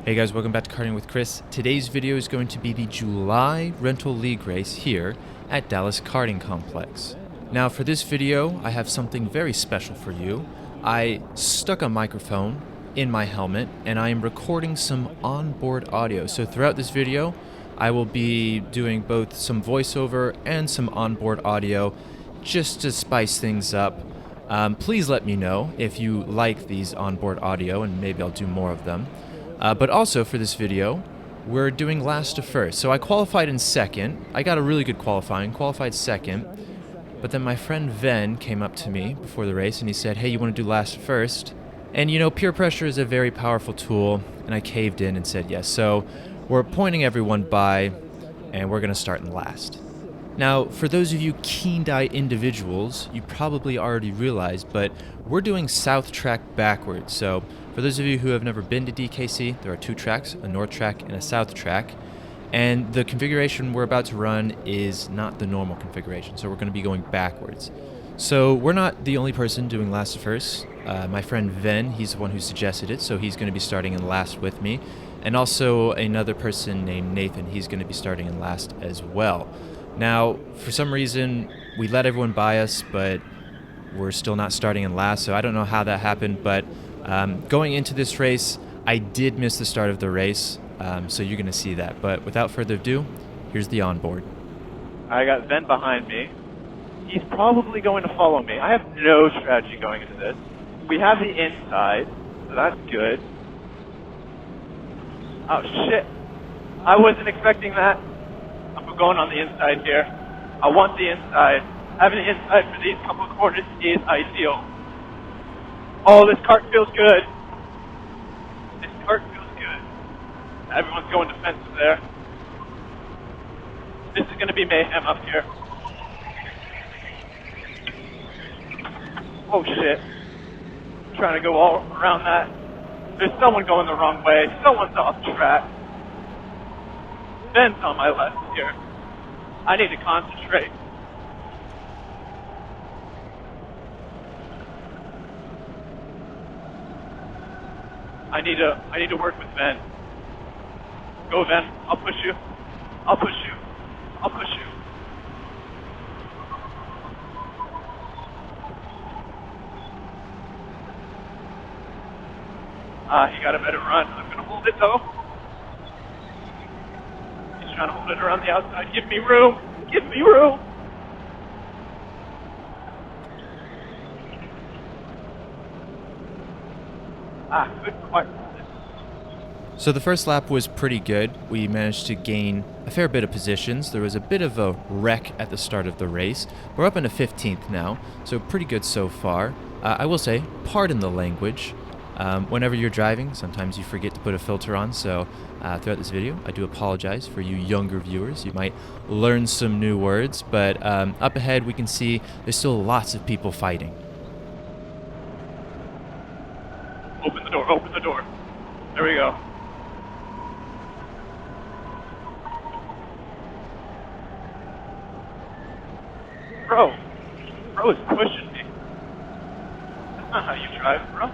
Hey guys, welcome back to Karting with Chris. Today's video is going to be the July Rental League race here at Dallas Karting Complex. Now for this video, I have something very special for you. I stuck a microphone in my helmet and I am recording some onboard audio. So throughout this video, I will be doing both some voiceover and some onboard audio just to spice things up. Please let me know if you like these onboard audio and maybe I'll do more of them. But also for this video, we're doing last to first. So I qualified in second. I got a really good qualifying, qualified second. But then my friend Ven came up to me before the race and he said, hey, you want to do last to first? And you know, peer pressure is a very powerful tool, and I caved in and said yes. So we're pointing everyone by, and we're going to start in last. Now, for those of you keen-eye individuals, you probably already realized, but we're doing south track backwards. So for those of you who have never been to DKC, there are two tracks, a north track and a south track. And the configuration we're about to run is not the normal configuration, so we're going to be going backwards. So we're not the only person doing last to first. My friend Ven, he's the one who suggested it, so he's going to be starting in last with me. And also another person named Nathan, he's going to be starting in last as well. Now, for some reason, we let everyone by us, but we're still not starting in last, so I don't know how that happened, but going into this race, I did miss the start of the race, so you're going to see that. But without further ado, here's the onboard. I got Ven behind me. He's probably going to follow me. I have no strategy going into this. We have the inside, so that's good. Oh, shit. I wasn't expecting that. I'm going on the inside here. I want the inside. Having the inside for these couple of corners is ideal. Oh, this kart feels good. This kart feels good. Everyone's going defensive there. This is going to be mayhem up here. Oh shit. I'm trying to go all around that. There's someone going the wrong way. Someone's off track. Ben's on my left here. I need to concentrate. I need to work with Ben. Go, Ben. I'll push you. I'll push you. I'll push you. He got a better run. I'm going to hold it, though. He's trying to hold it around the outside. Give me room. Give me room. Couldn't quite hold it. So the first lap was pretty good. We managed to gain a fair bit of positions. There was a bit of a wreck at the start of the race. We're up into 15th now, so pretty good so far. I will say, pardon the language. Whenever you're driving, sometimes you forget to put a filter on, so throughout this video, I do apologize for you younger viewers. You might learn some new words, but up ahead we can see there's still lots of people fighting. Open the door, open the door. There we go. Bro is pushing me. That's not how you drive, bro.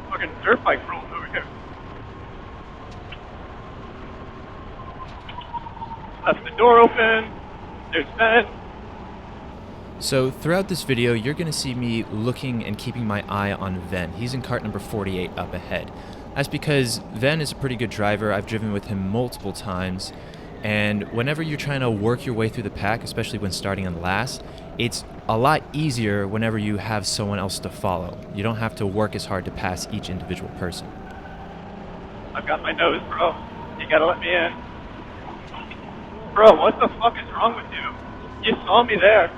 Fucking dirt bike rolling over here. Left the door open. There's Ben. So throughout this video, you're going to see me looking and keeping my eye on Ven. He's in cart number 48 up ahead. That's because Ven is a pretty good driver. I've driven with him multiple times. And whenever you're trying to work your way through the pack, especially when starting in last, it's a lot easier whenever you have someone else to follow. You don't have to work as hard to pass each individual person. I've got my nose, bro. You gotta let me in. Bro, what the fuck is wrong with you? You saw me there.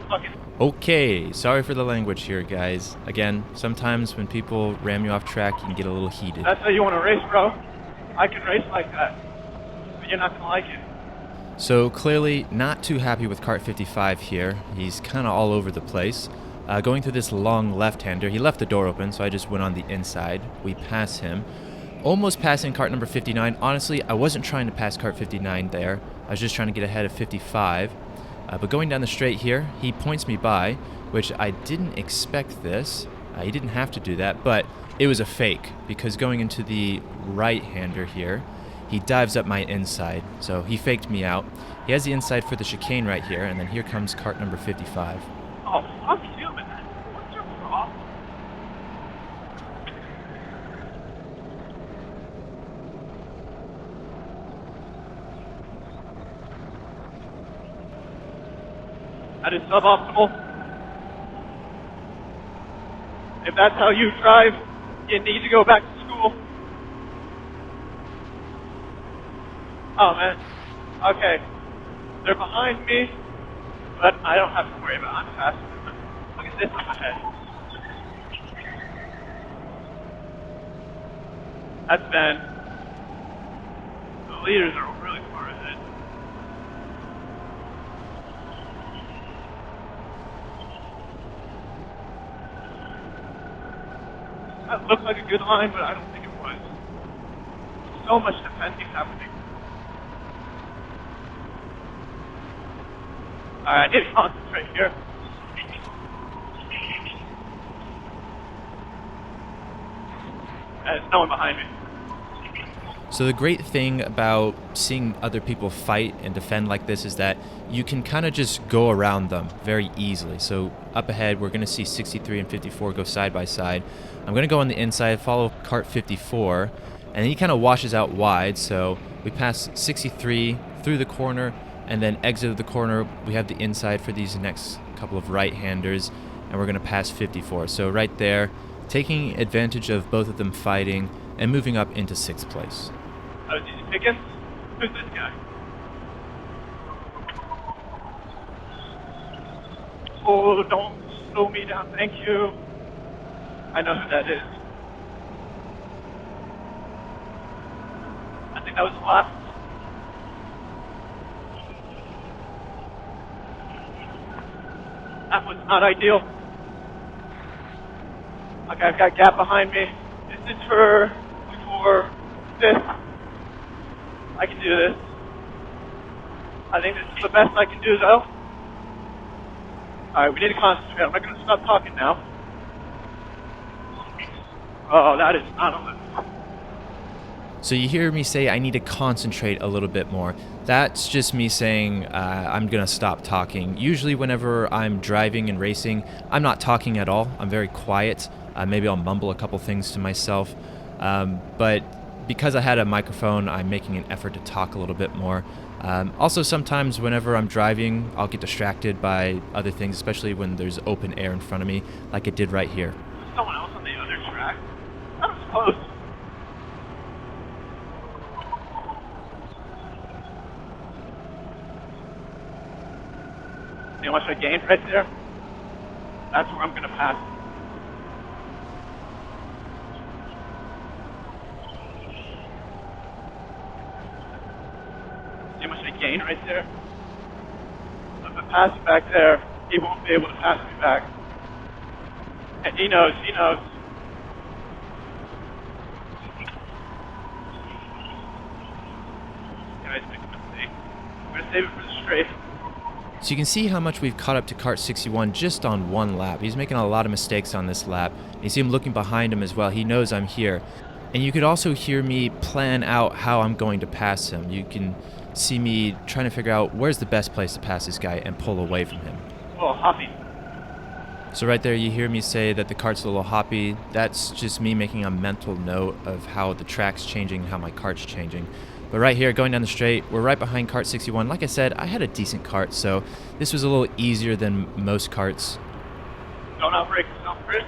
Fucking. Okay, sorry for the language here, guys. Again, sometimes when people ram you off track, you can get a little heated. That's how you want to race, bro. I can race like that. But you're not gonna like it. So clearly not too happy with cart 55 here. He's kind of all over the place. Going through this long left-hander, he left the door open, so I just went on the inside. We pass him. Almost passing cart number 59. Honestly, I wasn't trying to pass cart 59 there. I was just trying to get ahead of 55. But going down the straight here, he points me by, which I didn't expect this. He didn't have to do that, but it was a fake because going into the right-hander here, he dives up my inside, so he faked me out. He has the inside for the chicane right here, and then here comes cart number 55. Oh, fuck you, man. What's your problem? That is suboptimal. If that's how you drive, you need to go back to school. Oh, man. Okay. They're behind me, but I don't have to worry about it. I'm faster. Look at this up ahead. That's Ben. The leaders are really far ahead. That looked like a good line, but I don't think it was. So much defending happening. Alright, I need to concentrate here. There's no one behind me. So the great thing about seeing other people fight and defend like this is that you can kind of just go around them very easily. So up ahead, we're going to see 63 and 54 go side by side. I'm going to go on the inside, follow cart 54, and then he kind of washes out wide. So we pass 63 through the corner and then exit the corner. We have the inside for these next couple of right-handers, and we're going to pass 54. So right there, taking advantage of both of them fighting and moving up into 6th place. Oh, did you pick us? Who's this guy? Oh, don't slow me down, thank you. I know who that is. I think that was last. That was not ideal. Okay, I've got a gap behind me. This is for this. I can do this. I think this is the best I can do, though. Alright, we need to concentrate. I'm not going to stop talking now. Oh, that is not a lift. So you hear me say I need to concentrate a little bit more. That's just me saying I'm going to stop talking. Usually whenever I'm driving and racing, I'm not talking at all. I'm very quiet. Maybe I'll mumble a couple things to myself. But because I had a microphone, I'm making an effort to talk a little bit more. Also, sometimes whenever I'm driving, I'll get distracted by other things, especially when there's open air in front of me, like it did right here. There's someone else on the other track. That was close. See how much I gained right there? That's where I'm going to pass. See how much I gained right there? If I pass it back there, he won't be able to pass me back. And he knows, he knows. Guys, make a mistake. I'm going to save it for the straight. So you can see how much we've caught up to cart 61 just on one lap. He's making a lot of mistakes on this lap. You see him looking behind him as well. He knows I'm here. And you could also hear me plan out how I'm going to pass him. You can see me trying to figure out where's the best place to pass this guy and pull away from him. Oh, hoppy. So right there you hear me say that the cart's a little hoppy. That's just me making a mental note of how the track's changing, how my cart's changing. But right here, going down the straight, we're right behind cart 61. Like I said, I had a decent cart, so this was a little easier than most carts. Don't outbreak yourself, Chris.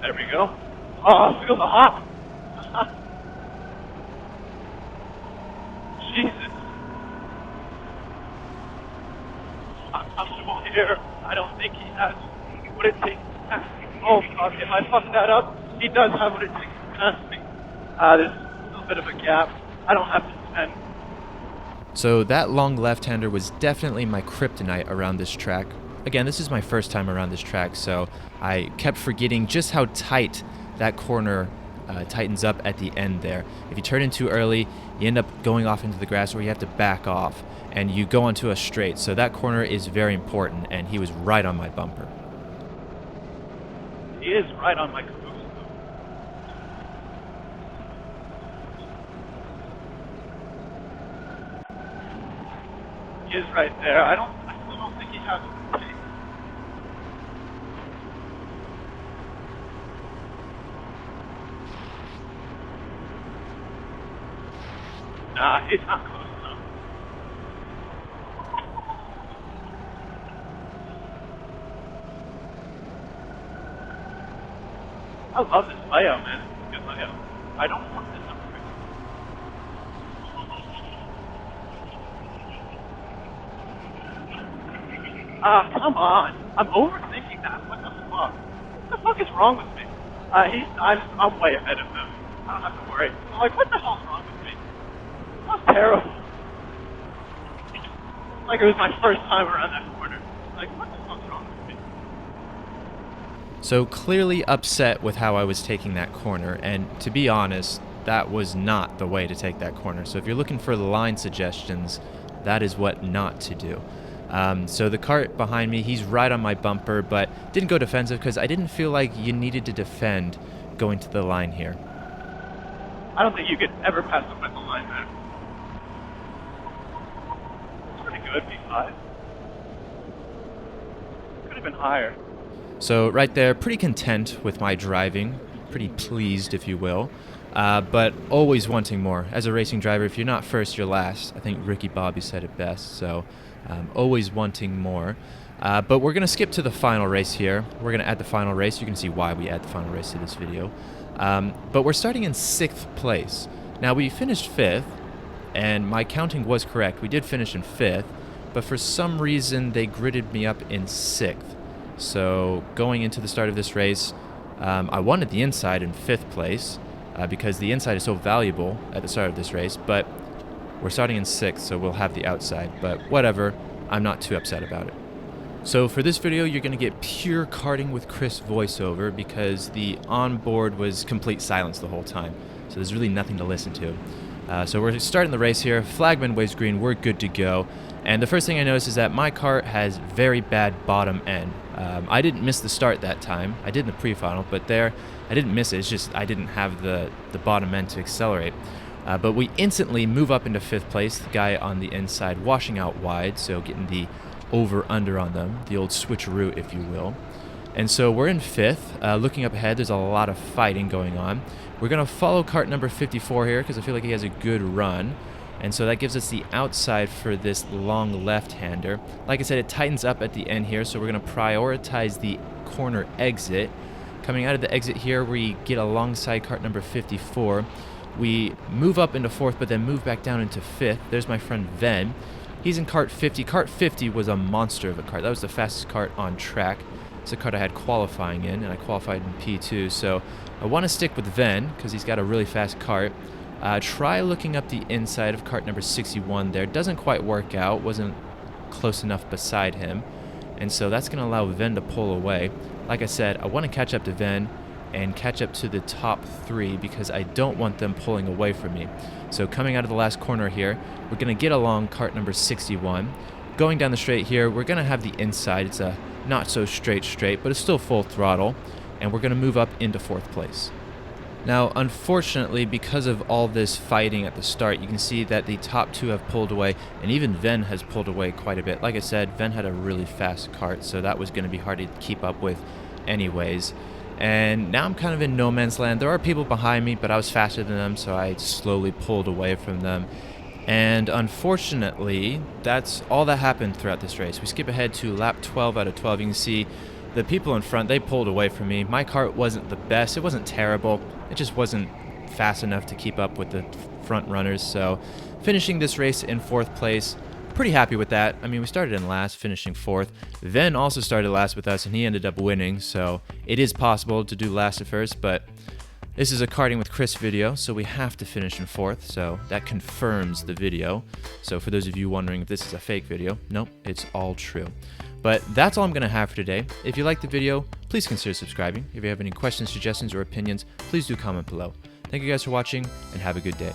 There we go. Oh, feel the hop. Jesus. I'm comfortable here. I don't think he has what it takes to pass me. Oh, fuck. If I fuck that up, he does have what it takes to pass me. There's a little bit of a gap. I don't have to defend. So that long left-hander was definitely my kryptonite around this track. Again, this is my first time around this track, so I kept forgetting just how tight that corner tightens up at the end there. If you turn in too early, you end up going off into the grass, or you have to back off and you go onto a straight. So that corner is very important, and he was right on my bumper. He is right on my caboose. He is right there. I still don't think he has a pace. Nah, he's not close enough. I love this layout, man. It's a good layout. I don't want this number. Ah, come on. I'm overthinking that. What the fuck? What the fuck is wrong with me? I'm way ahead of him. I don't have to worry. I'm like, what the hell's wrong with me? That was terrible. Like it was my first time around that corner. Like, what the fuck's wrong with me? So clearly upset with how I was taking that corner, and to be honest, that was not the way to take that corner. So if you're looking for line suggestions, that is what not to do. So the cart behind me, he's right on my bumper, but didn't go defensive because I didn't feel like you needed to defend going to the line here. I don't think you could ever pass up at the line, man. It's pretty good, P5. Could have been higher. So right there, pretty content with my driving, pretty pleased, if you will, but always wanting more. As a racing driver, if you're not first, you're last. I think Ricky Bobby said it best, so always wanting more. But we're going to skip to the final race here. We're going to add the final race. You can see why we add the final race to this video. But we're starting in 6th place. Now, we finished 5th, and my counting was correct. We did finish in 5th, but for some reason, they gridded me up in 6th. So going into the start of this race, I wanted the inside in 5th place because the inside is so valuable at the start of this race, but we're starting in 6th, so we'll have the outside. But whatever, I'm not too upset about it. So for this video, you're going to get pure Karting with Chris voiceover because the onboard was complete silence the whole time. So there's really nothing to listen to. So we're starting the race here. Flagman waves green. We're good to go. And the first thing I noticed is that my cart has very bad bottom end. I didn't miss the start that time. I did in the pre-final, but there I didn't miss it. It's just I didn't have the bottom end to accelerate. But we instantly move up into 5th place. The guy on the inside washing out wide, so getting the over-under on them, the old switcheroo, if you will. And so we're in 5th. Looking up ahead, there's a lot of fighting going on. We're going to follow cart number 54 here because I feel like he has a good run. And so that gives us the outside for this long left-hander. Like I said, it tightens up at the end here, so we're going to prioritize the corner exit. Coming out of the exit here, we get alongside cart number 54. We move up into 4th, but then move back down into 5th. There's my friend Ven. He's in cart 50. Cart 50 was a monster of a cart. That was the fastest cart on track. It's a cart I had qualifying in, and I qualified in P2. So I want to stick with Ven because he's got a really fast cart. Try looking up the inside of cart number 61 there. Doesn't quite work out. Wasn't close enough beside him. And so that's going to allow Ven to pull away. Like I said, I want to catch up to Ven and catch up to the top 3 because I don't want them pulling away from me. So coming out of the last corner here, we're going to get along cart number 61. Going down the straight here, we're going to have the inside. It's a not so straight, but it's still full throttle. And we're going to move up into 4th place. Now, unfortunately, because of all this fighting at the start, you can see that the top 2 have pulled away, and even Ven has pulled away quite a bit. Like I said, Ven had a really fast cart, so that was going to be hard to keep up with anyways. And now I'm kind of in no man's land. There are people behind me, but I was faster than them, so I slowly pulled away from them. And unfortunately, that's all that happened throughout this race. We skip ahead to lap 12 out of 12. You can see the people in front, they pulled away from me. My cart wasn't the best. It wasn't terrible. It just wasn't fast enough to keep up with the front runners. So finishing this race in 4th place, pretty happy with that. I mean, we started in last, finishing 4th. Ven also started last with us, and he ended up winning. So it is possible to do last at first, but this is a Karting with Chris video, so we have to finish in 4th. So that confirms the video. So for those of you wondering if this is a fake video, nope, it's all true. But that's all I'm going to have for today. If you liked the video, please consider subscribing. If you have any questions, suggestions, or opinions, please do comment below. Thank you guys for watching, and have a good day.